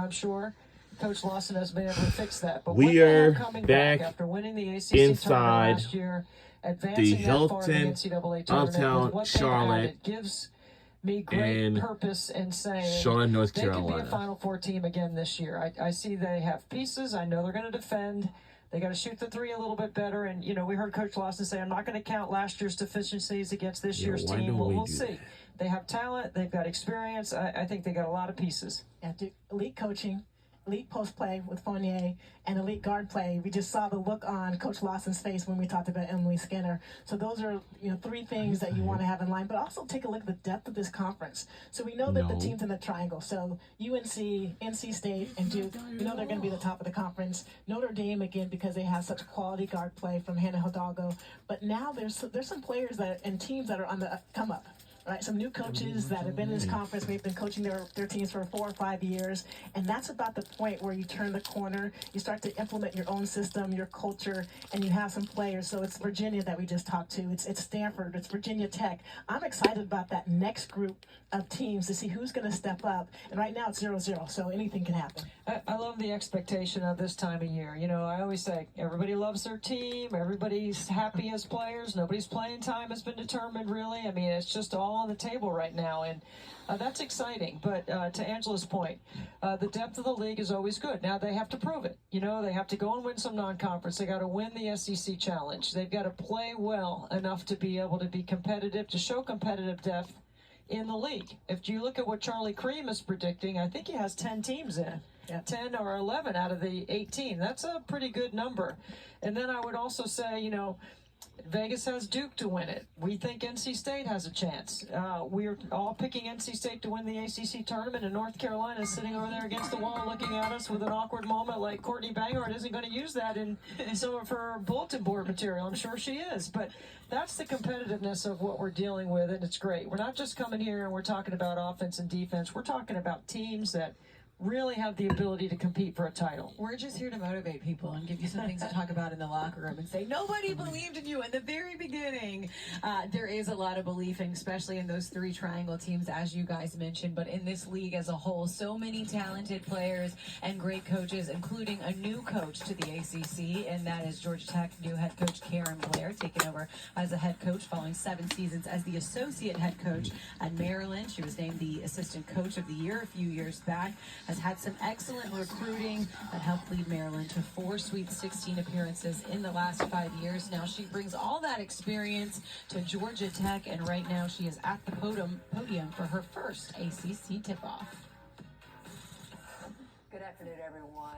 I'm sure Coach Lawson has been able to fix that. But We are coming back after winning the ACC inside last year, the advancing that far in the Hilton NCAA tournament, with uptown what Charlotte added, gives me great purpose in saying Charlotte, North they could be a Carolina. Final Four team again this year. I see they have pieces. I know they're going to defend. They got to shoot the three a little bit better. And, you know, we heard Coach Lawson say, I'm not going to count last year's deficiencies against this year's team. We'll see. They have talent. They've got experience. I think they got a lot of pieces. After elite coaching, elite post play with Fournier, and elite guard play. We just saw the look on Coach Lawson's face when we talked about Emily Skinner. So those are, you know, three things that you want to have in line. But also take a look at the depth of this conference. So we know that the teams in the triangle. So UNC, NC State, and Duke. We know they're going to be the top of the conference. Notre Dame again because they have such quality guard play from Hannah Hidalgo. But now there's some players that and teams that are on the come up. Right, some new coaches that have been in this conference. We've been coaching their teams for 4 or 5 years, and that's about the point where you turn the corner. You start to implement your own system, your culture, and you have some players. So it's Virginia that we just talked to. It's Stanford. It's Virginia Tech. I'm excited about that next group of teams to see who's going to step up. And right now it's 0-0, so anything can happen. I love the expectation of this time of year. You know, I always say everybody loves their team. Everybody's happy as players. Nobody's playing time has been determined, really. I mean, it's just all on the table right now, and that's exciting. But to Angela's point, the depth of the league is always good. Now they have to prove it. You know, they have to go and win some non-conference. They got to win the SEC challenge. They've got to play well enough to be able to be competitive, to show competitive depth in the league. If you look at what Charlie Cream is predicting, I think he has 10 teams in. Yeah, 10 or 11 out of the 18. That's a pretty good number. And then I would also say, you know, Vegas has Duke to win it. We think NC State has a chance. We're all picking NC State to win the ACC tournament, and North Carolina is sitting over there against the wall looking at us with an awkward moment like Courtney Bangor isn't going to use that in some of her bulletin board material. I'm sure she is. But that's the competitiveness of what we're dealing with, and it's great. We're not just coming here and we're talking about offense and defense. We're talking about teams that really have the ability to compete for a title. We're just here to motivate people and give you some things to talk about in the locker room and say, nobody believed in you in the very beginning. There is a lot of belief, especially in those three triangle teams, as you guys mentioned, but in this league as a whole, so many talented players and great coaches, including a new coach to the ACC, and that is Georgia Tech new head coach Karen Blair, taking over as a head coach following 7 seasons as the associate head coach at Maryland. She was named the assistant coach of the year a few years back. Has had some excellent recruiting that helped lead Maryland to 4 Sweet 16 appearances in the last 5 years. Now she brings all that experience to Georgia Tech, and right now she is at the podium for her first ACC tip-off. Good afternoon, everyone.